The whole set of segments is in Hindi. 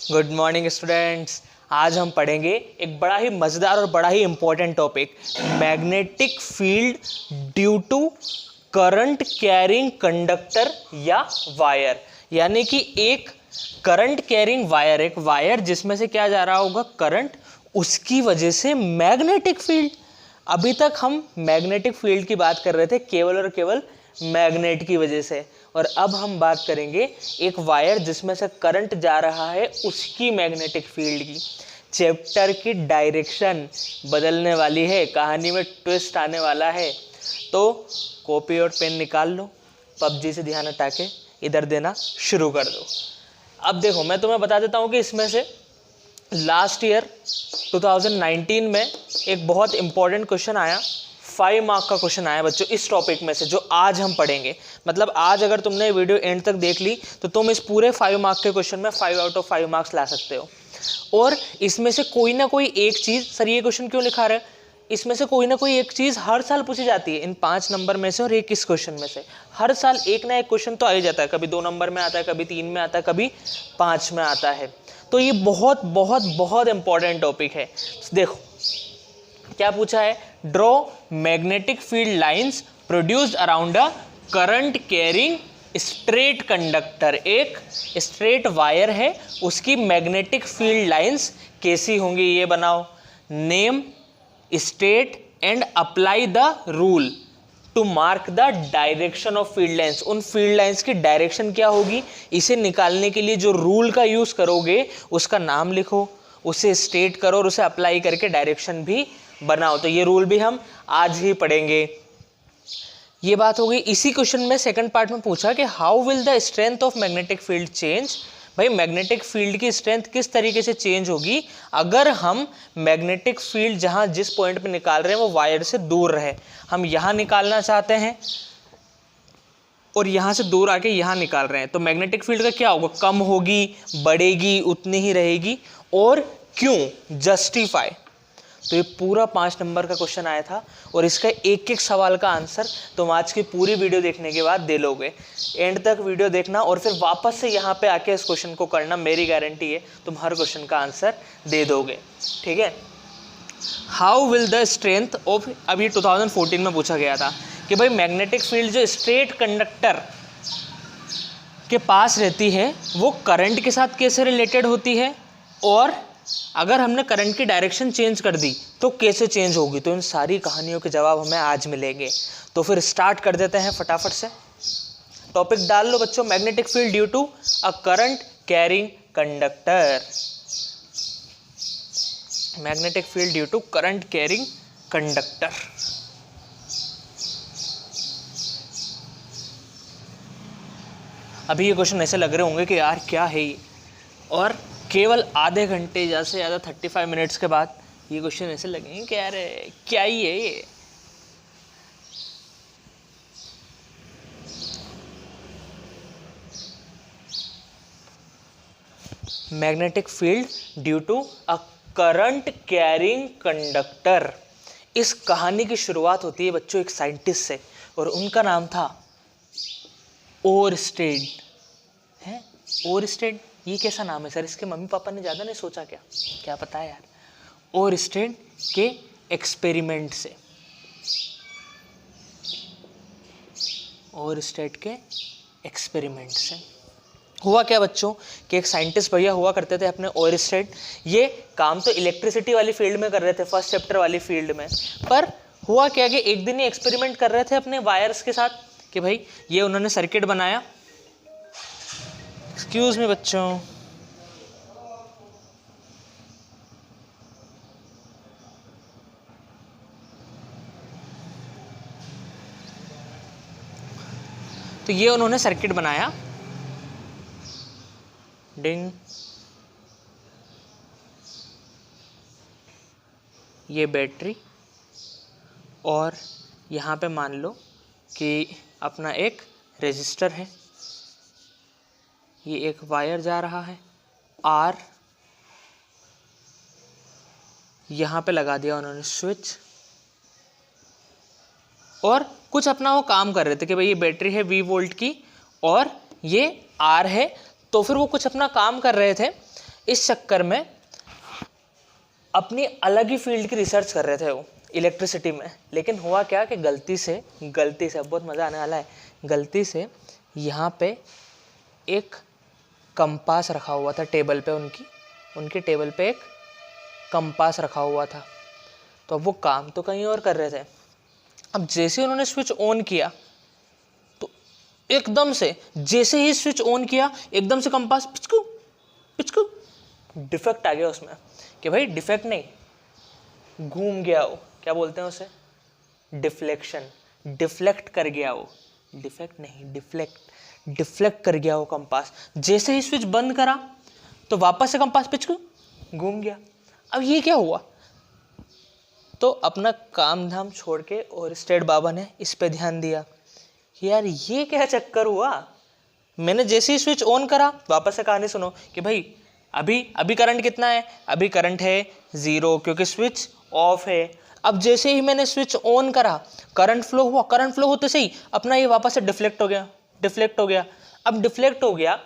Good morning students. आज हम पढ़ेंगे एक बड़ा ही मज़ेदार और बड़ा ही important topic, magnetic field due to current carrying conductor या वायर। यानी कि एक करंट कैरिंग वायर, एक वायर जिसमें से क्या जा रहा होगा, करंट, उसकी वजह से मैग्नेटिक फील्ड। अभी तक हम मैग्नेटिक फील्ड की बात कर रहे थे केवल और केवल मैग्नेट की वजह से, और अब हम बात करेंगे एक वायर जिसमें से करंट जा रहा है उसकी मैग्नेटिक फील्ड की। चैप्टर की डायरेक्शन बदलने वाली है, कहानी में ट्विस्ट आने वाला है। तो कॉपी और पेन निकाल लो, पबजी से ध्यान हटा के इधर देना शुरू कर दो। अब देखो, मैं तुम्हें बता देता हूँ कि इसमें से लास्ट ईयर 2019 में एक बहुत इंपॉर्टेंट क्वेश्चन आया, 5 मार्क का क्वेश्चन आया बच्चों इस टॉपिक में से, जो आज हम पढ़ेंगे। मतलब आज अगर तुमने वीडियो एंड तक देख ली तो तुम इस पूरे 5 मार्क के क्वेश्चन में 5 आउट ऑफ 5 मार्क्स ला सकते हो। और इसमें से कोई ना कोई एक चीज़, सर ये क्वेश्चन क्यों लिखा रहे, इसमें से कोई ना कोई एक चीज़ हर साल पूछी जाती है इन 5 नंबर में से, और एक इस क्वेश्चन में से। हर साल एक ना एक क्वेश्चन तो आ ही जाता है, कभी 2 नंबर में आता है, कभी 3 में आता है, कभी 5 में आता है। तो ये बहुत बहुत बहुत इंपॉर्टेंट टॉपिक है। देखो क्या पूछा है, draw magnetic field lines produced around a current carrying straight conductor. एक स्ट्रेट वायर है, उसकी मैग्नेटिक फील्ड लाइंस कैसी होंगी ये बनाओ। Name, state and apply the rule to mark the direction of field lines. उन फील्ड लाइंस की डायरेक्शन क्या होगी, इसे निकालने के लिए जो रूल का यूज करोगे उसका नाम लिखो, उसे स्टेट करो और उसे अप्लाई करके डायरेक्शन भी बनाओ। तो ये रूल भी हम आज ही पढ़ेंगे। ये बात हो गई। इसी क्वेश्चन में सेकंड पार्ट में पूछा कि how will the strength of magnetic field change. भाई मैग्नेटिक फील्ड की स्ट्रेंथ किस तरीके से चेंज होगी अगर हम मैग्नेटिक फील्ड जहां जिस पॉइंट पे निकाल रहे हैं वो वायर से दूर रहे। हम यहां निकालना चाहते हैं और यहां से दूर आके यहां निकाल रहे हैं, तो मैग्नेटिक फील्ड का क्या होगा, कम होगी, बढ़ेगी, उतनी ही रहेगी। और क्यों, जस्टिफाई। तो ये पूरा 5 नंबर का क्वेश्चन आया था और इसका एक एक सवाल का आंसर तुम आज की पूरी वीडियो देखने के बाद दे लोगे। एंड तक वीडियो देखना और फिर वापस से यहाँ पे आके इस क्वेश्चन को करना, मेरी गारंटी है तुम हर क्वेश्चन का आंसर दे दोगे। ठीक है। How will the strength of, अब ये 2014 में पूछा गया था कि भाई मैग्नेटिक फील्ड जो स्ट्रेट कंडक्टर के पास रहती है वो करंट के साथ कैसे रिलेटेड होती है, और अगर हमने करंट की डायरेक्शन चेंज कर दी तो कैसे चेंज होगी। तो इन सारी कहानियों के जवाब हमें आज मिलेंगे। तो फिर स्टार्ट कर देते हैं फटाफट से। टॉपिक डाल लो बच्चों, magnetic field due to a current carrying conductor. Magnetic field due to current carrying conductor. अभी ये क्वेश्चन ऐसे लग रहे होंगे कि यार क्या है ये, और केवल आधे घंटे ज़्यादा से ज़्यादा 35 मिनट्स के बाद ये क्वेश्चन ऐसे लगेंगे कि यार क्या ही है ये। Magnetic field due to a current carrying conductor. इस कहानी की शुरुआत होती है बच्चों एक साइंटिस्ट से, और उनका नाम था ओरस्टेड। है ओरस्टेड, ये कैसा नाम है सर, इसके मम्मी पापा ने ज़्यादा नहीं सोचा क्या, क्या पता है यार। ओरस्टेड के एक्सपेरिमेंट से, ओरस्टेड के एक्सपेरिमेंट से हुआ क्या बच्चों कि एक साइंटिस्ट भैया हुआ करते थे अपने ओरस्टेड। ये काम तो इलेक्ट्रिसिटी वाली फील्ड में कर रहे थे, फर्स्ट चैप्टर वाली फील्ड में। पर हुआ क्या कि एक दिन ये एक्सपेरिमेंट कर रहे थे अपने वायर्स के साथ कि भाई ये उन्होंने सर्किट बनाया। एक्सक्यूज मी बच्चों, तो ये उन्होंने सर्किट बनाया, डिंग, ये बैटरी, और यहाँ पे मान लो कि अपना एक रेजिस्टर है, ये एक वायर जा रहा है आर, यहाँ पे लगा दिया उन्होंने स्विच, और कुछ अपना वो काम कर रहे थे कि भाई ये बैटरी है 20 वोल्ट की और ये आर है, तो फिर वो कुछ अपना काम कर रहे थे। इस चक्कर में अपनी अलग ही फील्ड की रिसर्च कर रहे थे वो इलेक्ट्रिसिटी में। लेकिन हुआ क्या कि गलती से बहुत मज़ा आने वाला है, गलती से यहाँ पे एक कंपास रखा हुआ था टेबल पे, उनकी टेबल पे एक कंपास रखा हुआ था। तो अब वो काम तो कहीं और कर रहे थे। अब जैसे उन्होंने स्विच ऑन किया तो एकदम से, जैसे ही स्विच ऑन किया एकदम से कंपास पिचकू पिचकू डिफेक्ट आ गया उसमें। कि भाई डिफेक्ट नहीं, घूम गया वो, क्या बोलते हैं उसे, डिफ्लेक्शन, डिफ्लेक्ट कर गया वो, डिफेक्ट नहीं डिफ्लेक्ट कर गया वो कंपास। जैसे ही स्विच बंद करा तो वापस से कंपास पिचकू घूम गया। अब ये क्या हुआ? तो अपना काम धाम छोड़ के और स्टेट बाबा ने इस पे ध्यान दिया कि यार ये क्या चक्कर हुआ। मैंने जैसे ही स्विच ऑन करा, वापस से कहानी सुनो कि भाई अभी करंट कितना है, अभी करंट है 0 क्योंकि स्विच ऑफ है। अब जैसे ही मैंने स्विच ऑन करा करंट फ्लो हुआ, करंट फ्लो होते से ही अपना ये वापस से डिफ्लेक्ट हो गया। अब डिफ्लेक्ट हो गया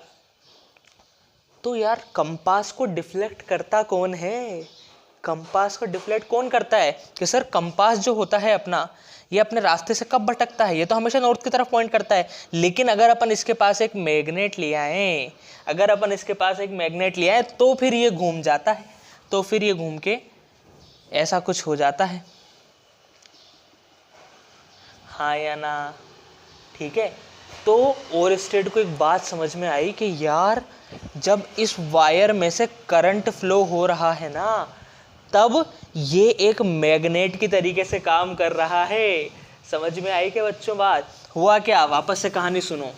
तो यार कंपास को डिफ्लेक्ट करता कौन है? कंपास को डिफ्लेक्ट कौन करता है? कि सर कंपास जो होता है अपना, ये अपने रास्ते से कब भटकता है? ये तो हमेशा नॉर्थ की तरफ पॉइंट करता है। लेकिन अगर अपन इसके पास एक मैग्नेट ले आए, तो फिर ये घूम जाता है, तो फिर ये घूम के ऐसा कुछ हो जाता है। हाँ या ना? ठीक है। तो ओरस्टेड को एक बात समझ में आई कि यार जब इस वायर में से करंट फ्लो हो रहा है ना, तब ये एक मैग्नेट की तरीके से काम कर रहा है। समझ में आई क्या बच्चों बात? हुआ क्या, वापस से कहानी सुनो।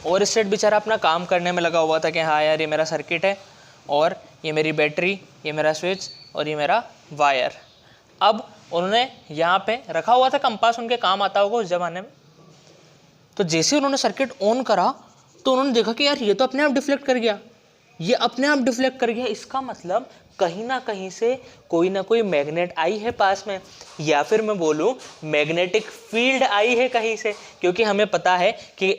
ओरस्टेड बेचारा अपना काम करने में लगा हुआ था कि हाँ यार ये मेरा सर्किट है, और ये मेरी बैटरी, ये मेरा स्विच, और ये मेरा वायर। अब उन्होंने यहाँ पे रखा हुआ था कंपास, उनके काम आता होगा उस जमाने में। तो जैसे उन्होंने सर्किट ऑन करा तो उन्होंने देखा कि यार ये तो अपने आप डिफ्लेक्ट कर गया, इसका मतलब कहीं ना कहीं से कोई ना कोई मैग्नेट आई है पास में, या फिर मैं बोलूँ मैग्नेटिक फील्ड आई है कहीं से। क्योंकि हमें पता है कि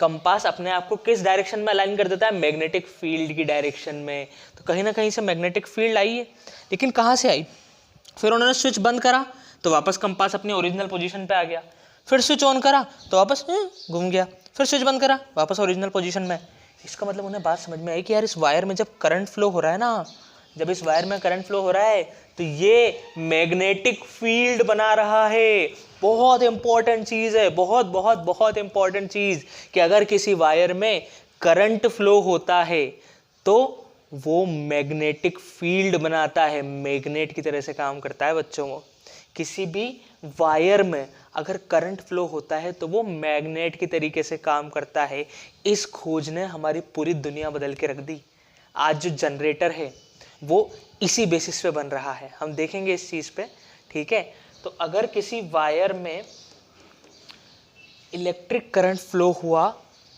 कंपास अपने आप को किस डायरेक्शन में अलाइन कर देता है, मैग्नेटिक फील्ड की डायरेक्शन में। तो कहीं ना कहीं से मैग्नेटिक फील्ड आई है, लेकिन कहाँ से आई? फिर उन्होंने स्विच बंद करा तो वापस कंपास अपनी ओरिजिनल पोजीशन पे आ गया। फिर स्विच ऑन करा तो वापस घूम गया। फिर स्विच बंद करा, वापस ओरिजिनल पोजीशन में। इसका मतलब उन्हें बात समझ में आई कि यार इस वायर में जब करंट फ्लो हो रहा है ना, तो ये मैग्नेटिक फील्ड बना रहा है। बहुत इंपॉर्टेंट चीज़ है, बहुत इंपॉर्टेंट चीज़, कि अगर किसी वायर में करंट फ्लो होता है तो वो मैग्नेटिक फील्ड बनाता है, मैग्नेट की तरह से काम करता है बच्चों को। किसी भी वायर में अगर करंट फ्लो होता है तो वो मैग्नेट की तरीके से काम करता है। इस खोज ने हमारी पूरी दुनिया बदल के रख दी। आज जो जनरेटर है वो इसी बेसिस पे बन रहा है, हम देखेंगे इस चीज़ पे, ठीक है। तो अगर किसी वायर में इलेक्ट्रिक करंट फ्लो हुआ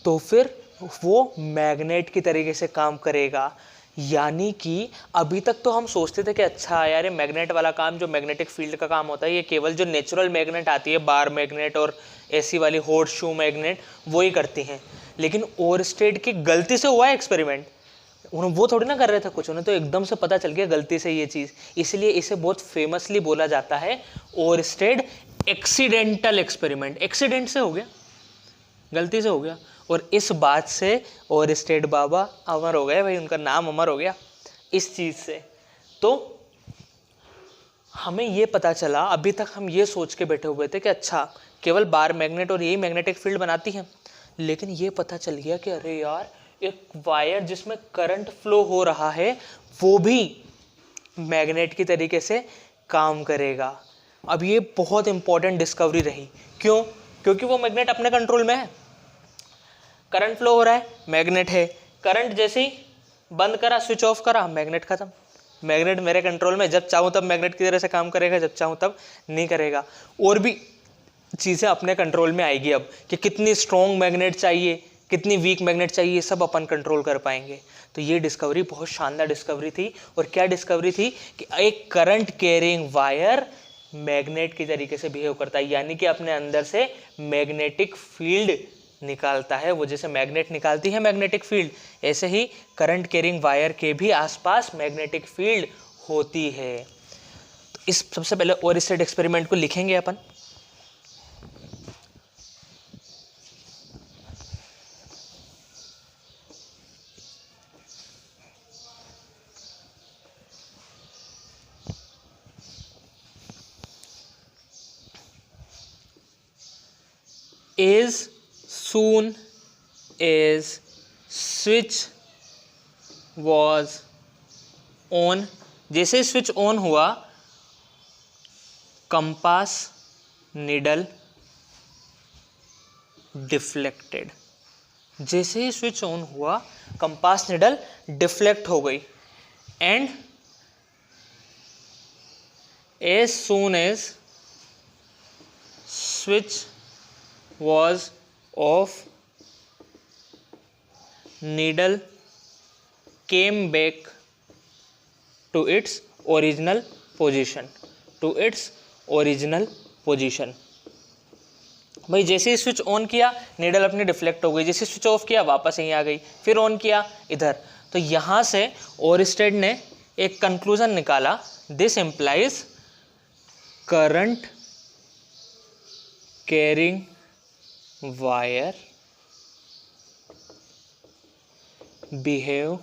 तो फिर वो मैग्नेट की तरीके से काम करेगा। यानी कि अभी तक तो हम सोचते थे कि अच्छा यार ये मैग्नेट वाला काम, जो मैग्नेटिक फील्ड का काम होता है, ये केवल जो नेचुरल मैग्नेट आती है, बार मैग्नेट और ऐसी वाली हॉट शू मैग्नेट, वो ही करती हैं। लेकिन ओरस्टेड की गलती से हुआ है एक्सपेरिमेंट, वो थोड़ी ना कर रहे थे कुछ, उन्हें तो एकदम से पता चल गया गलती से ये चीज़। इसलिए इसे बहुत फेमसली बोला जाता है ओरस्टेड एक्सीडेंटल एक्सपेरिमेंट। एक्सीडेंट से हो गया, गलती से हो गया, और इस बात से ओरस्टेड बाबा अमर हो गए भाई, उनका नाम अमर हो गया इस चीज़ से। तो हमें ये पता चला, अभी तक हम ये सोच के बैठे हुए थे कि अच्छा केवल बार मैग्नेट और यही मैग्नेटिक फील्ड बनाती है, लेकिन ये पता चल गया कि अरे यार एक वायर जिसमें करंट फ्लो हो रहा है वो भी मैग्नेट की तरीके से काम करेगा। अब ये बहुत इंपॉर्टेंट डिस्कवरी रही। क्यों? क्योंकि वो मैग्नेट अपने कंट्रोल में है, करंट फ्लो हो रहा है, मैग्नेट है, करंट जैसे ही बंद करा, स्विच ऑफ करा, मैग्नेट खत्म। मैग्नेट मेरे कंट्रोल में, जब चाहूँ तब मैग्नेट की तरह से काम करेगा, जब चाहूँ तब नहीं करेगा। और भी चीज़ें अपने कंट्रोल में आएगी अब, कि कितनी स्ट्रॉन्ग मैग्नेट चाहिए, कितनी वीक मैग्नेट चाहिए, सब अपन कंट्रोल कर पाएंगे। तो ये डिस्कवरी बहुत शानदार डिस्कवरी थी। और क्या डिस्कवरी थी? कि एक करंट कैरिंग वायर मैग्नेट की तरीके से बिहेव करता है, यानी कि अपने अंदर से मैग्नेटिक फील्ड निकालता है, वो जैसे मैग्नेट निकालती है मैग्नेटिक फील्ड, ऐसे ही करंट कैरिंग वायर के भी आसपास मैग्नेटिक फील्ड होती है। तो इस सबसे पहले ओरिस्टेड एक्सपेरिमेंट को लिखेंगे अपन। As soon as switch was on, जैसे स्विच ऑन हुआ, कंपास निडल डिफ्लेक्टेड। जैसे ही स्विच ऑन हुआ कंपास निडल डिफ्लेक्ट हो गई। And as soon as switch was off, needle came back to its original position, to its original position। भाई जैसे ही स्विच ऑन किया नीडल अपनी डिफ्लेक्ट हो गई, जैसे स्विच ऑफ किया वापस यहीं आ गई, फिर ऑन किया इधर। तो यहाँ से ओरिस्टेड ने एक कंक्लूजन निकाला, this implies current carrying wire behave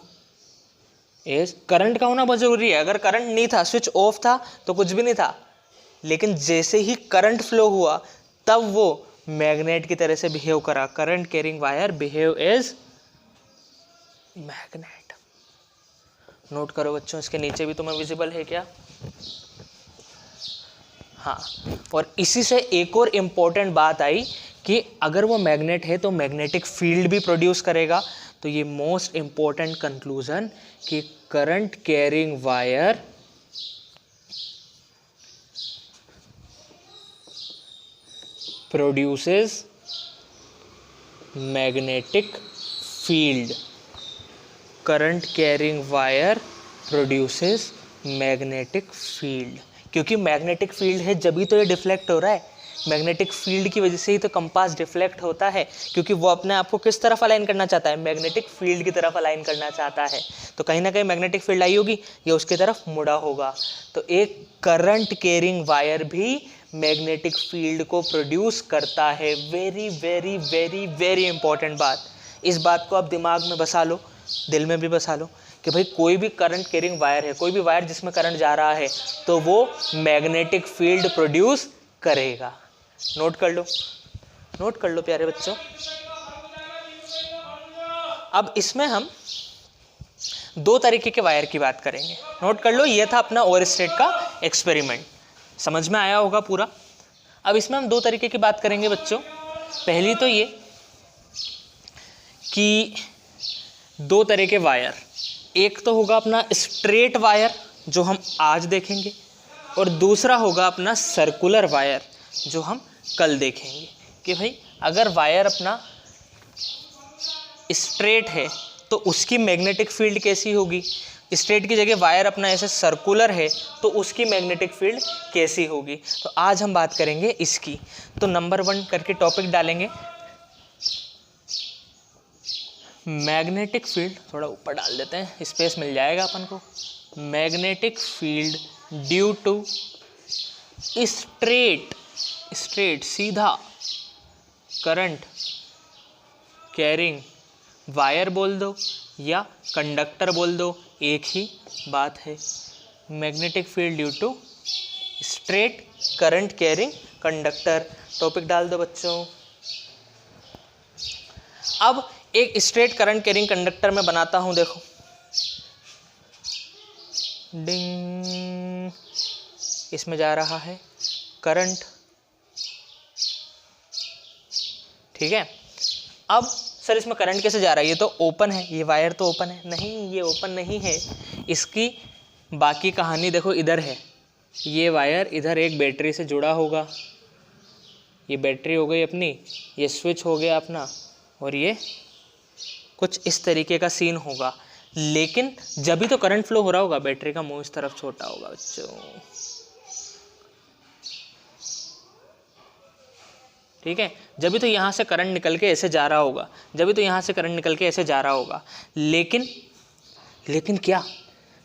as, current का होना बहुत जरूरी है। अगर करंट नहीं था, स्विच ऑफ था तो कुछ भी नहीं था, लेकिन जैसे ही करंट फ्लो हुआ तब वो मैग्नेट की तरह से बिहेव करा। Current carrying wire behave as magnet. Note करो बच्चों, इसके नीचे भी तुम्हें विजिबल है क्या? हाँ, और इसी से एक और इम्पोर्टेंट बात आई कि अगर वो मैग्नेट है तो मैग्नेटिक फील्ड भी प्रोड्यूस करेगा। तो ये मोस्ट इम्पोर्टेंट कंक्लूजन कि current carrying wire produces magnetic field. Current carrying wire produces magnetic field, क्योंकि मैग्नेटिक फील्ड है जब भी तो ये डिफ्लेक्ट हो रहा है। मैग्नेटिक फील्ड की वजह से ही तो कंपास डिफ्लेक्ट होता है, क्योंकि वो अपने आप को किस तरफ अलाइन करना चाहता है? मैग्नेटिक फील्ड की तरफ अलाइन करना चाहता है। तो कहीं ना कहीं मैग्नेटिक फील्ड आई होगी, ये उसकी तरफ मुड़ा होगा। तो एक करंट कैरिंग वायर भी मैग्नेटिक फील्ड को प्रोड्यूस करता है। Very very very very important बात। इस बात को आप दिमाग में बसा लो, दिल में भी बसा लो कि भाई कोई भी करंट कैरिंग वायर है, कोई भी वायर जिसमें करंट जा रहा है, तो वो मैग्नेटिक फील्ड प्रोड्यूस करेगा। नोट कर लो, नोट कर लो प्यारे बच्चों। अब इसमें हम दो तरीके के वायर की बात करेंगे। नोट कर लो, ये था अपना ओरिस्टेड का एक्सपेरिमेंट। समझ में आया होगा पूरा। अब इसमें हम दो तरीके की बात करेंगे बच्चों। पहली तो ये कि दो तरह के वायर, एक तो होगा अपना स्ट्रेट वायर जो हम आज देखेंगे, और दूसरा होगा अपना सर्कुलर वायर जो हम कल देखेंगे। कि भाई अगर वायर अपना स्ट्रेट है तो उसकी मैग्नेटिक फील्ड कैसी होगी, स्ट्रेट की जगह वायर अपना ऐसे सर्कुलर है तो उसकी मैग्नेटिक फील्ड कैसी होगी। तो आज हम बात करेंगे इसकी। तो नंबर 1 करके टॉपिक डालेंगे मैग्नेटिक फील्ड। थोड़ा ऊपर डाल देते हैं, स्पेस मिल जाएगा अपन को। Magnetic field due to straight सीधा करंट कैरिंग वायर बोल दो या कंडक्टर बोल दो, एक ही बात है। Magnetic field due to straight current carrying conductor. Topic डाल दो बच्चों। अब एक स्ट्रेट करंट कैरिंग कंडक्टर में बनाता हूं, देखो डिंग, इसमें जा रहा है करंट, ठीक है। अब सर इसमें करंट कैसे जा रहा है? ये तो ओपन है, ये वायर तो ओपन है। नहीं, ये ओपन नहीं है। इसकी बाकी कहानी देखो इधर है। ये वायर इधर एक बैटरी से जुड़ा होगा, ये बैटरी हो गई अपनी, ये स्विच हो गया अपना, और ये कुछ इस तरीके का सीन होगा। लेकिन जब भी तो करंट फ्लो हो रहा होगा, बैटरी का मुंह इस तरफ छोटा होगा बच्चों। ठीक है, जब भी तो यहाँ से करंट निकल के ऐसे जा रहा होगा, जब भी तो यहाँ से करंट निकल के ऐसे जा रहा होगा। लेकिन क्या,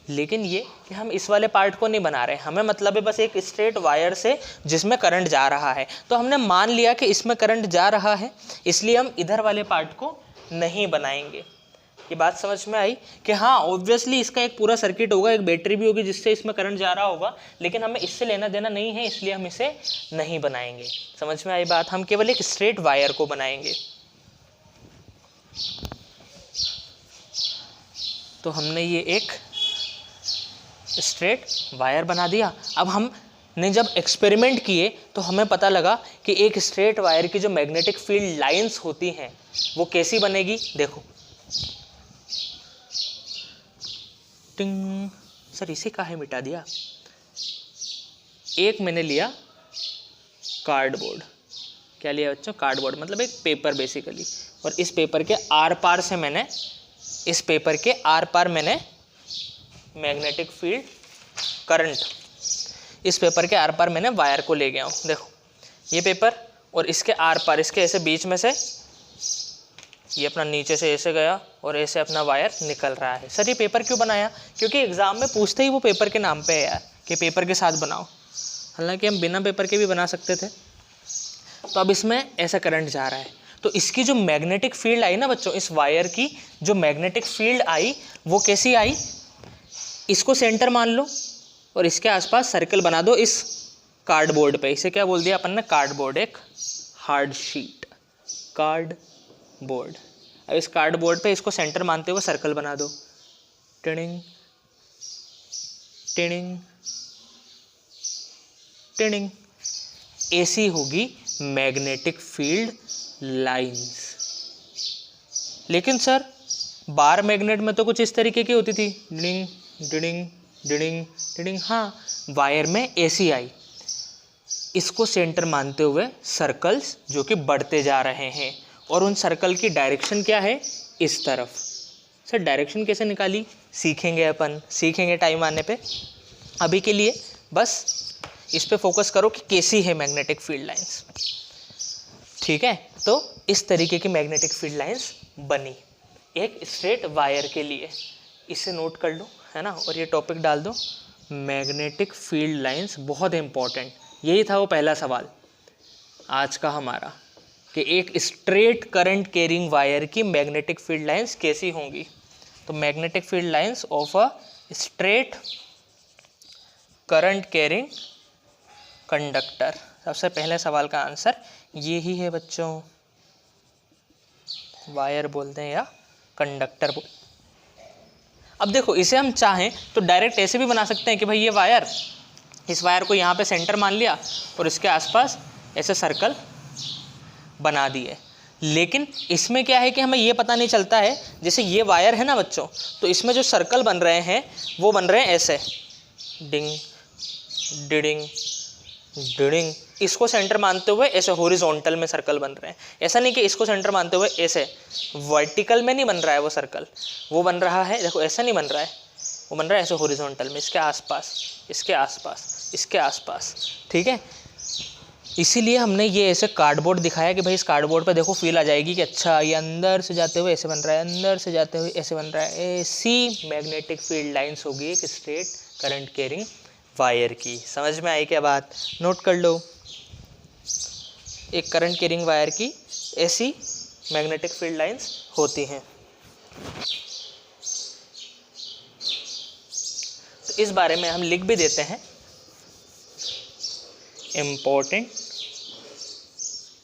लेकिन ये कि हम इस वाले पार्ट को नहीं बना रहे, हमें मतलब है बस एक स्ट्रेट वायर से जिसमें करंट जा रहा है। तो हमने मान लिया कि इसमें करंट जा रहा है, इसलिए हम इधर वाले पार्ट को नहीं बनाएंगे। ये बात समझ में आई कि हाँ ऑब्वियसली इसका एक पूरा सर्किट होगा, एक बैटरी भी होगी जिससे इसमें करंट जा रहा होगा, लेकिन हमें इससे लेना देना नहीं है, इसलिए हम इसे नहीं बनाएंगे। समझ में आई बात, हम केवल एक स्ट्रेट वायर को बनाएंगे। तो हमने ये एक स्ट्रेट वायर बना दिया। अब हमने जब एक्सपेरिमेंट किए तो हमें पता लगा कि एक स्ट्रेट वायर की जो मैग्नेटिक फील्ड लाइंस होती हैं वो कैसी बनेगी। देखो टिंग, सर इसे काहे मिटा दिया। एक मैंने लिया कार्डबोर्ड, क्या लिया बच्चों, कार्डबोर्ड मतलब एक पेपर बेसिकली, और इस पेपर के आर पार से मैंने, इस पेपर के आर पार मैंने मैग्नेटिक फील्ड करंट, इस पेपर के आर पार मैंने वायर को ले गया हूँ। देखो ये पेपर और इसके आर पार, इसके ऐसे बीच में से ये अपना नीचे से ऐसे गया और ऐसे अपना वायर निकल रहा है। सर ये पेपर क्यों बनाया, क्योंकि एग्जाम में पूछते ही वो पेपर के नाम पे है यार कि पेपर के साथ बनाओ, हालांकि हम बिना पेपर के भी बना सकते थे। तो अब इसमें ऐसा करंट जा रहा है, तो इसकी जो मैग्नेटिक फील्ड आई ना बच्चों, इस वायर की जो मैग्नेटिक फील्ड आई वो कैसी आई, इसको सेंटर मान लो और इसके आसपास सर्कल बना दो इस कार्डबोर्ड पे। इसे क्या बोल दिया अपन ने, कार्डबोर्ड, एक हार्ड शीट, कार्डबोर्ड। अब इस कार्डबोर्ड पे इसको सेंटर मानते हुए सर्कल बना दो, टिनिंग टिनिंग टिनिंग। ऐसी होगी मैग्नेटिक फील्ड लाइंस। लेकिन सर बार मैग्नेट में तो कुछ इस तरीके की होती थी, डिडिंग डिडिंग डिडिंग डिडिंग। हाँ, वायर में ऐसी आई, इसको सेंटर मानते हुए सर्कल्स जो कि बढ़ते जा रहे हैं, और उन सर्कल की डायरेक्शन क्या है, इस तरफ। सर डायरेक्शन कैसे निकाली, सीखेंगे अपन, सीखेंगे टाइम आने पे। अभी के लिए बस इस पे फोकस करो कि कैसी है मैग्नेटिक फील्ड लाइंस। ठीक है, तो इस तरीके की मैग्नेटिक फील्ड लाइंस बनी एक स्ट्रेट वायर के लिए। इसे नोट कर लो, है ना, और ये टॉपिक डाल दो, मैग्नेटिक फील्ड लाइंस बहुत इंपॉर्टेंट। यही था वो पहला सवाल आज का हमारा, कि एक स्ट्रेट करंट कैरिंग वायर की मैग्नेटिक फील्ड लाइंस कैसी होंगी। तो magnetic field lines of a straight current carrying conductor. सबसे पहले सवाल का आंसर ये ही है बच्चों, वायर बोलते हैं या कंडक्टर बोल। अब देखो इसे हम चाहें तो डायरेक्ट ऐसे भी बना सकते हैं कि भाई ये वायर, इस वायर को यहाँ पे सेंटर मान लिया और इसके आसपास ऐसे सर्कल बना दिए। लेकिन इसमें क्या है कि हमें ये पता नहीं चलता है, जैसे ये वायर है ना बच्चों, तो इसमें जो सर्कल बन रहे हैं वो बन रहे हैं ऐसे, डिंग डिडिंग डिडिंग। इसको सेंटर मानते हुए ऐसे हॉरिजॉन्टल में सर्कल बन रहे हैं। ऐसा नहीं कि इसको सेंटर मानते हुए ऐसे वर्टिकल में नहीं बन रहा है वो सर्कल, वो बन रहा है, देखो ऐसा नहीं बन रहा है, वो बन रहा है ऐसे हॉरिजॉन्टल में, इसके आसपास, इसके आसपास, इसके आसपास। ठीक है, इसीलिए हमने ये ऐसे कार्डबोर्ड दिखाया कि भाई इस कार्डबोर्ड पे देखो फील आ जाएगी कि अच्छा ये अंदर से जाते हुए ऐसे बन रहा है, अंदर से जाते हुए ऐसे बन रहा है। ऐसी मैग्नेटिक फील्ड लाइंस होगी एक स्ट्रेट करंट कैरिंग वायर की। समझ में आई क्या बात, नोट कर लो। एक करंट कैरिंग वायर की ऐसी मैग्नेटिक फील्ड लाइंस होती हैं। तो इस बारे में हम लिख भी देते हैं, इम्पोर्टेंट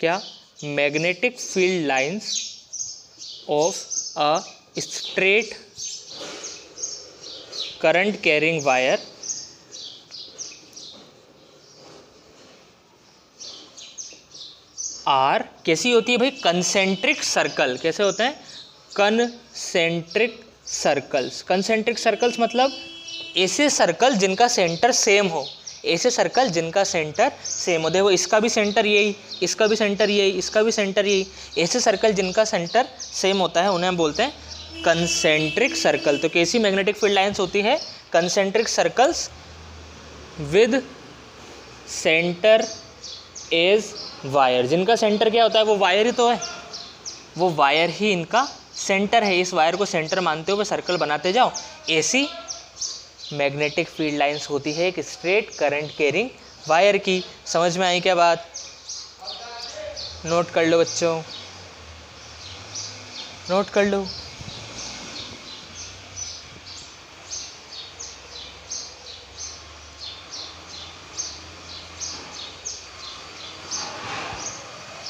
क्या, magnetic field lines of a straight current carrying wire are कैसी होती है भाई, कंसेंट्रिक सर्कल। कैसे होते हैं, कंसेंट्रिक सर्कल्स। कंसेंट्रिक सर्कल्स मतलब ऐसे सर्कल जिनका सेंटर सेम हो, ऐसे सर्कल जिनका सेंटर सेम हो। देखो इसका भी सेंटर यही, इसका भी सेंटर यही, इसका भी सेंटर यही। ऐसे सर्कल जिनका सेंटर सेम होता है उन्हें हम बोलते हैं कंसेंट्रिक सर्कल। तो कैसी मैग्नेटिक फील्ड लाइंस होती है, concentric circles with centre as wire, जिनका सेंटर क्या होता है, वो वायर ही तो है, वो वायर ही इनका सेंटर है। इस वायर को सेंटर मानते हुए सर्कल बनाते जाओ। ऐसी मैग्नेटिक फील्ड लाइंस होती है एक स्ट्रेट करंट कैरिंग वायर की। समझ में आई क्या बात? नोट कर लो बच्चों, नोट कर लो।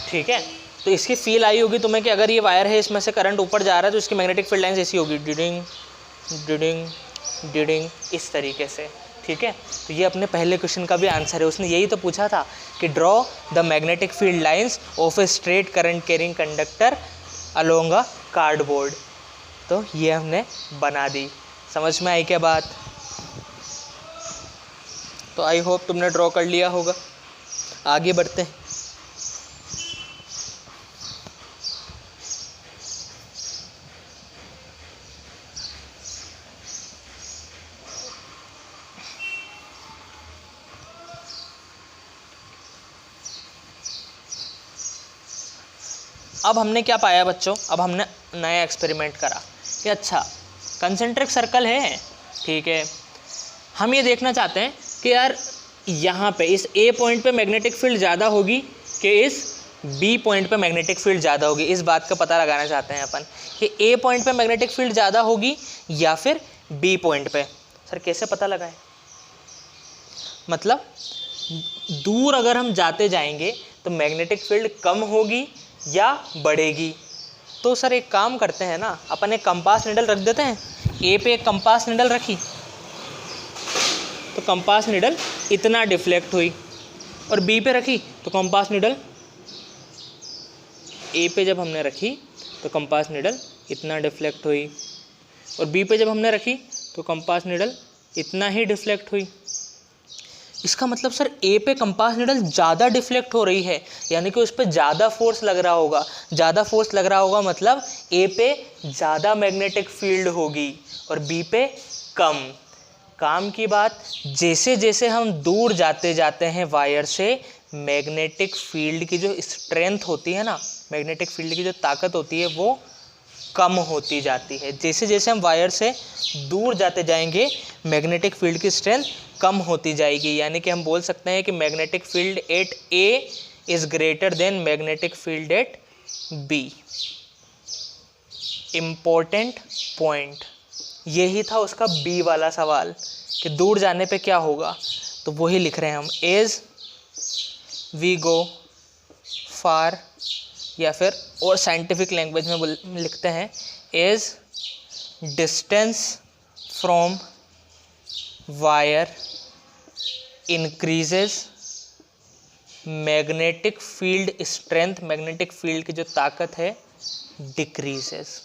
ठीक है, तो इसकी फील आई होगी तुम्हें कि अगर ये वायर है, इसमें से करंट ऊपर जा रहा है, तो इसकी मैग्नेटिक फील्ड लाइंस ऐसी होगी, डिडिंग डिडिंग डिडिंग, इस तरीके से। ठीक है, तो ये अपने पहले क्वेश्चन का भी आंसर है। उसने यही तो पूछा था कि draw the magnetic field lines of a straight current carrying conductor along a cardboard. तो ये हमने बना दी। समझ में आई क्या बात? तो आई होप तुमने ड्रॉ कर लिया होगा। आगे बढ़ते हैं। अब हमने क्या पाया बच्चों? अब हमने नया एक्सपेरिमेंट करा कि अच्छा कंसेंट्रिक सर्कल है, ठीक है, हम ये देखना चाहते हैं कि यार यहाँ पे इस ए पॉइंट पे मैग्नेटिक फील्ड ज़्यादा होगी कि इस बी पॉइंट पे मैग्नेटिक फील्ड ज़्यादा होगी। इस बात का पता लगाना चाहते हैं अपन कि ए पॉइंट पे मैग्नेटिक फील्ड ज़्यादा होगी या फिर बी पॉइंट पे। सर कैसे पता लगाए? मतलब दूर अगर हम जाते जाएंगे तो मैग्नेटिक फील्ड कम होगी या बढ़ेगी। तो सर एक काम करते हैं ना, अपन एक कंपास निडल रख देते हैं। ए पे एक कंपास निडल रखी तो कंपास निडल इतना डिफ्लेक्ट हुई, और बी पे रखी तो कंपास निडल, ए पे जब हमने रखी तो कंपास निडल इतना डिफ्लेक्ट हुई, और बी पे जब हमने रखी तो कंपास निडल इतना ही डिफ्लेक्ट हुई। इसका मतलब सर ए पे कंपास निडल ज़्यादा डिफ्लेक्ट हो रही है, यानी कि उस पर ज़्यादा फोर्स लग रहा होगा। ज़्यादा फोर्स लग रहा होगा मतलब ए पे ज़्यादा मैग्नेटिक फील्ड होगी और बी पे कम। काम की बात, जैसे जैसे हम दूर जाते जाते हैं वायर से, मैग्नेटिक फील्ड की जो स्ट्रेंथ होती है ना, मैग्नेटिक फील्ड की जो ताकत होती है वो कम होती जाती है। जैसे जैसे हम वायर से दूर जाते जाएंगे मैग्नेटिक फील्ड की स्ट्रेंथ कम होती जाएगी। यानी कि हम बोल सकते हैं कि magnetic field at A is greater than magnetic field at b. Important point यही था उसका बी वाला सवाल कि दूर जाने पे क्या होगा। तो वही लिख रहे हैं हम, एज वी गो फार, या फिर और साइंटिफिक लैंग्वेज में लिखते हैं as distance from wire increases magnetic field strength, magnetic field की जो ताकत है डिक्रीजेस।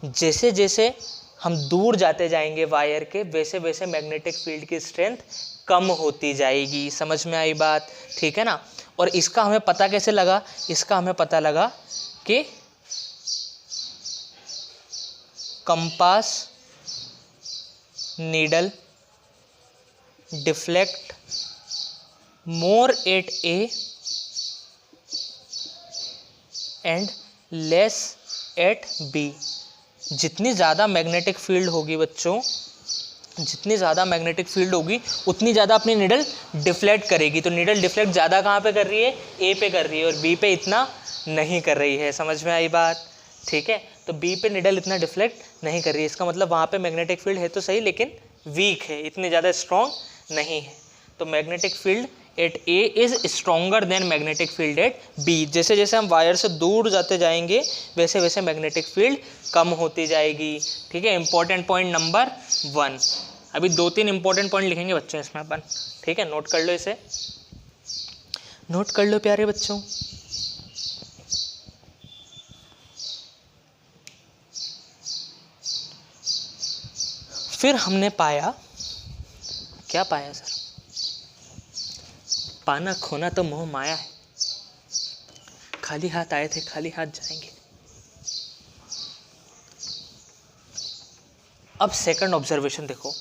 जैसे जैसे हम दूर जाते जाएंगे वायर के, वैसे वैसे मैग्नेटिक फील्ड की स्ट्रेंथ कम होती जाएगी। समझ में आई बात? ठीक है ना। और इसका हमें पता कैसे लगा? इसका हमें पता लगा कि compass needle deflect more at A and less at B. जितनी ज़्यादा मैग्नेटिक फील्ड होगी बच्चों, जितनी ज़्यादा मैग्नेटिक फील्ड होगी उतनी ज़्यादा अपनी निडल डिफ्लेक्ट करेगी। तो निडल डिफ्लेक्ट ज़्यादा कहाँ पे कर रही है? ए पे कर रही है, और बी पे इतना नहीं कर रही है। समझ में आई बात? ठीक है, तो बी पे निडल इतना डिफ्लेक्ट नहीं कर रही है। इसका मतलब वहाँ पे मैग्नेटिक फील्ड है तो सही, लेकिन वीक है, इतनी ज़्यादा स्ट्रॉन्ग नहीं है। तो magnetic field at A is stronger than magnetic field at B. जैसे जैसे हम वायर से दूर जाते जाएंगे वैसे वैसे मैग्नेटिक फील्ड कम होती जाएगी। ठीक है, इंपॉर्टेंट पॉइंट नंबर 1। अभी 2-3 इंपॉर्टेंट पॉइंट लिखेंगे बच्चों इसमें अपन। ठीक है, नोट कर लो, इसे नोट कर लो प्यारे बच्चों। फिर हमने पाया, क्या पाया सर? पाना खोना तो मोह माया है, खाली हाथ आए थे खाली हाथ जाएंगे। अब सेकंड ऑब्जर्वेशन देखो।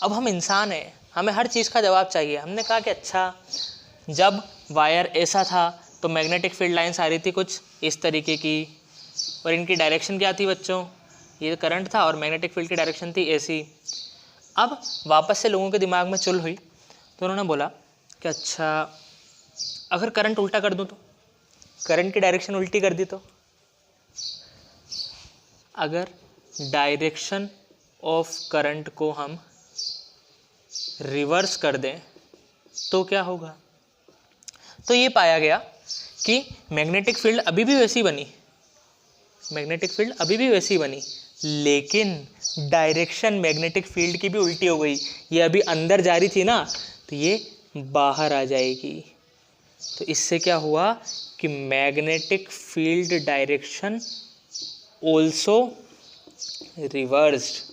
अब हम इंसान हैं, हमें हर चीज़ का जवाब चाहिए। हमने कहा कि अच्छा जब वायर ऐसा था तो मैग्नेटिक फील्ड लाइंस आ रही थी कुछ इस तरीके की, और इनकी डायरेक्शन क्या थी बच्चों, ये करंट था और मैग्नेटिक फील्ड की डायरेक्शन थी ऐसी। अब वापस से लोगों के दिमाग में चुल हुई, तो उन्होंने बोला कि अच्छा अगर करंट उल्टा कर दूं तो, करंट की डायरेक्शन उल्टी कर दी तो, अगर डायरेक्शन ऑफ करंट को हम रिवर्स कर दें तो क्या होगा। तो ये पाया गया कि मैग्नेटिक फील्ड अभी भी वैसी बनी, मैग्नेटिक फील्ड अभी भी वैसी बनी, लेकिन डायरेक्शन मैग्नेटिक फील्ड की भी उल्टी हो गई। ये अभी अंदर जा रही थी ना, तो ये बाहर आ जाएगी। तो इससे क्या हुआ कि magnetic field direction also reversed,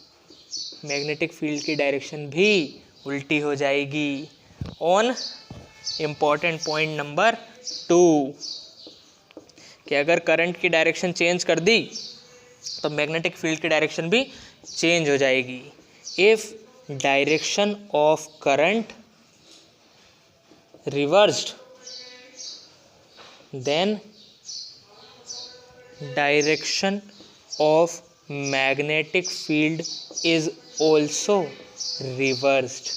magnetic field की डायरेक्शन भी उल्टी हो जाएगी। ऑन इम्पॉर्टेंट पॉइंट नंबर 2 कि अगर करंट की डायरेक्शन चेंज कर दी तो मैग्नेटिक फील्ड की डायरेक्शन भी चेंज हो जाएगी। If direction of current reversed then direction of magnetic field is also reversed.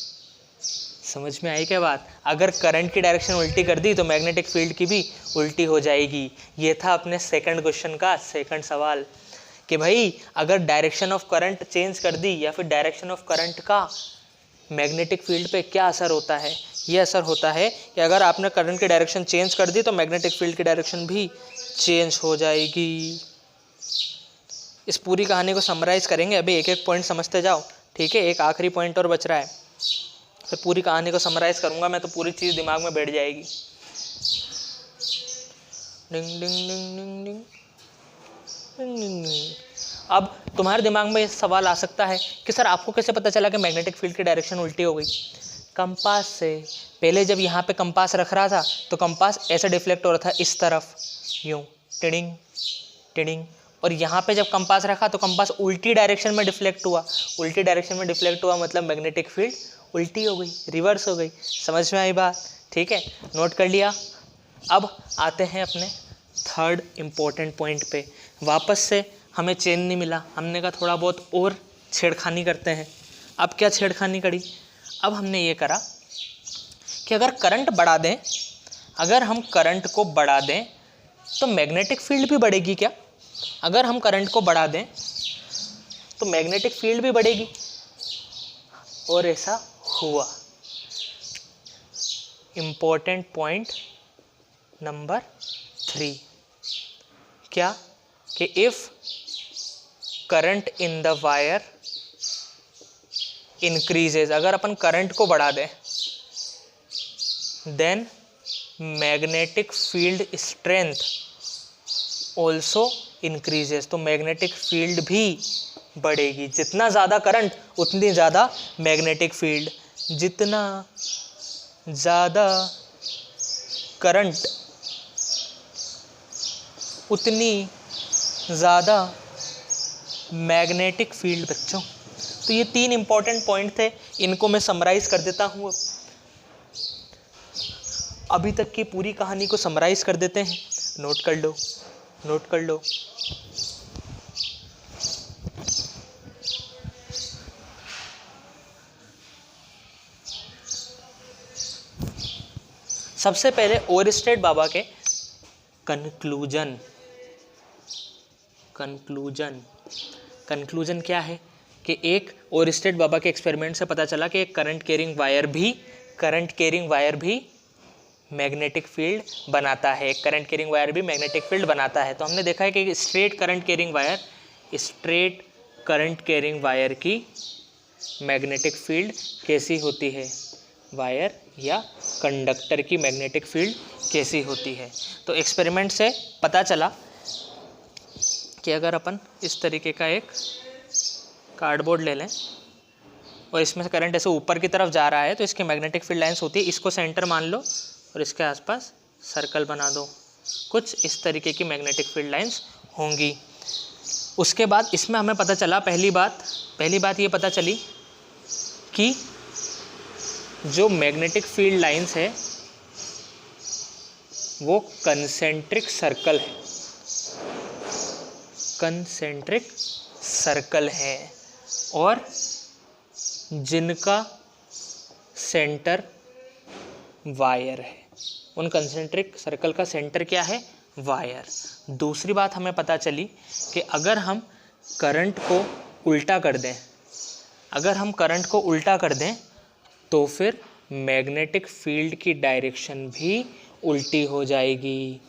समझ में आई क्या बात। अगर करंट की डायरेक्शन उल्टी कर दी तो मैग्नेटिक फील्ड की भी उल्टी हो जाएगी। ये था अपने सेकंड क्वेश्चन का सेकंड सवाल कि भाई अगर डायरेक्शन ऑफ करंट चेंज कर दी या फिर डायरेक्शन ऑफ करंट का मैग्नेटिक फील्ड पे क्या असर होता है। ये असर होता है कि अगर आपने करंट की डायरेक्शन चेंज कर दी तो मैग्नेटिक फील्ड की डायरेक्शन भी चेंज हो जाएगी। इस पूरी कहानी को समराइज करेंगे, अभी एक एक पॉइंट समझते जाओ, ठीक है। एक आखिरी पॉइंट और बच रहा है, फिर पूरी कहानी को समराइज करूंगा मैं, तो पूरी चीज़ दिमाग में बैठ जाएगी। डिंग डिंग डिंग डिंग डिंग डिंग डिंग डिंग। अब तुम्हारे दिमाग में सवाल आ सकता है कि सर आपको कैसे पता चला कि मैग्नेटिक फील्ड की डायरेक्शन उल्टी हो गई। कंपास से। पहले जब यहाँ पे कंपास रख रहा था तो कंपास ऐसे डिफ्लेक्ट हो रहा था इस तरफ, यूँ टिडिंग टिडिंग, और यहाँ पे जब कंपास रखा तो कंपास उल्टी डायरेक्शन में डिफ्लेक्ट हुआ। उल्टी डायरेक्शन में डिफ्लेक्ट हुआ मतलब मैग्नेटिक फील्ड उल्टी हो गई, रिवर्स हो गई। समझ में आई बात, ठीक है, नोट कर लिया। अब आते हैं अपने थर्ड इम्पोर्टेंट पॉइंट पे। वापस से हमें चेन नहीं मिला, हमने कहा थोड़ा बहुत और छेड़खानी करते हैं। अब क्या छेड़खानी करी, अब हमने ये करा कि अगर करंट बढ़ा दें, अगर हम करंट को बढ़ा दें तो मैग्नेटिक फील्ड भी बढ़ेगी क्या। अगर हम करंट को बढ़ा दें तो मैग्नेटिक फील्ड भी बढ़ेगी, और ऐसा हुआ। इम्पोर्टेंट पॉइंट नंबर 3 क्या कि if current in the wire increases, अगर अपन करंट को बढ़ा दें then magnetic field strength also increases, तो मैग्नेटिक फील्ड भी बढ़ेगी। जितना ज़्यादा करंट उतनी ज़्यादा मैग्नेटिक फील्ड, जितना ज़्यादा करंट उतनी ज़्यादा मैग्नेटिक फील्ड। बच्चों तो ये 3 इंपॉर्टेंट पॉइंट थे, इनको मैं समराइज कर देता हूँ। अभी तक की पूरी कहानी को समराइज कर देते हैं, नोट कर लो, नोट कर लो। सबसे पहले ओरस्टेड बाबा के कंक्लूजन। कंक्लूजन क्या है कि एक ओरस्टेड बाबा के एक्सपेरिमेंट से पता चला कि एक करंट कैरिंग वायर भी मैग्नेटिक फील्ड बनाता है। करंट कैरिंग वायर भी मैग्नेटिक फील्ड बनाता है। तो हमने देखा है कि स्ट्रेट करंट कैरिंग वायर की मैग्नेटिक फील्ड कैसी होती है, वायर या कंडक्टर की मैग्नेटिक फील्ड कैसी होती है। तो एक्सपेरिमेंट से पता चला कि अगर अपन इस तरीके का एक कार्डबोर्ड ले लें और इसमें से करंट ऐसे ऊपर की तरफ जा रहा है तो इसकी मैग्नेटिक फील्ड लाइंस होती है, इसको सेंटर मान लो और इसके आसपास सर्कल बना दो, कुछ इस तरीके की मैग्नेटिक फील्ड लाइंस होंगी। उसके बाद इसमें हमें पता चला, पहली बात ये पता चली कि जो मैग्नेटिक फील्ड लाइंस है वो कंसेंट्रिक सर्कल है, कंसेंट्रिक सर्कल है, और जिनका सेंटर वायर है। उन कंसेंट्रिक सर्कल का सेंटर क्या है? वायर। दूसरी बात हमें पता चली कि अगर हम करंट को उल्टा कर दें, अगर हम करंट को उल्टा कर दें तो फिर मैग्नेटिक फील्ड की डायरेक्शन भी उल्टी हो जाएगी।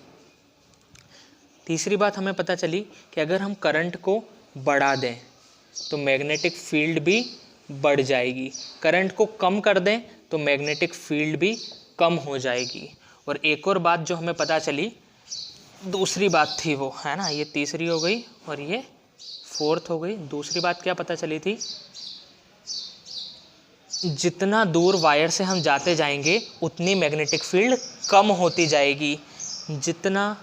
तीसरी बात हमें पता चली कि अगर हम करंट को बढ़ा दें तो मैग्नेटिक फील्ड भी बढ़ जाएगी, करंट को कम कर दें तो मैग्नेटिक फील्ड भी कम हो जाएगी। और एक और बात जो हमें पता चली, दूसरी बात थी वो, है ना, ये तीसरी हो गई और ये फोर्थ हो गई। दूसरी बात क्या पता चली थी? जितना दूर वायर से हम जाते जाएंगे उतनी मैग्नेटिक फील्ड कम होती जाएगी। जितना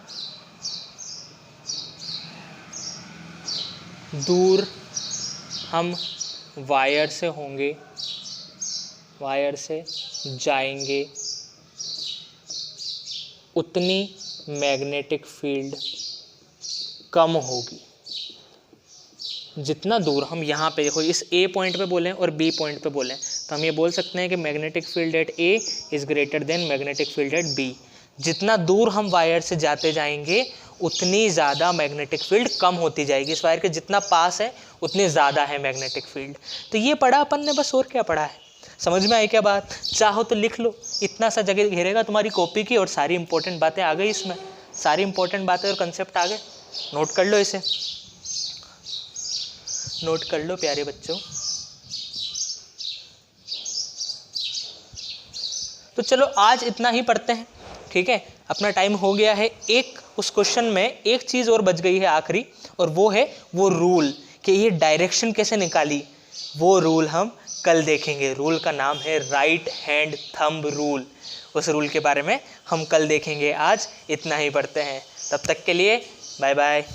दूर हम वायर से होंगे, वायर से जाएंगे, उतनी मैग्नेटिक फील्ड कम होगी। जितना दूर हम यहाँ पे देखो, इस ए पॉइंट पे बोलें और बी पॉइंट पे बोलें तो हम ये बोल सकते हैं कि magnetic field at A is greater than magnetic field at B. जितना दूर हम वायर से जाते जाएंगे उतनी ज़्यादा मैग्नेटिक फील्ड कम होती जाएगी। इस वायर के जितना पास है उतनी ज़्यादा है मैग्नेटिक फील्ड। तो ये पढ़ा अपन ने, बस और क्या पढ़ा है? समझ में आई क्या बात? चाहो तो लिख लो, इतना सा जगह घेरेगा तुम्हारी कॉपी की और सारी इंपॉर्टेंट बातें आ गई इसमें, सारी इंपॉर्टेंट बातें और कंसेप्ट आ गए। नोट कर लो, इसे नोट कर लो प्यारे बच्चों। तो चलो आज इतना ही पढ़ते हैं, ठीक है, अपना टाइम हो गया है। एक उस क्वेश्चन में एक चीज़ और बच गई है आखिरी, और वो है वो रूल कि ये डायरेक्शन कैसे निकाली। वो रूल हम कल देखेंगे। रूल का नाम है राइट हैंड थंब रूल। उस रूल के बारे में हम कल देखेंगे। आज इतना ही पढ़ते हैं, तब तक के लिए बाय बाय।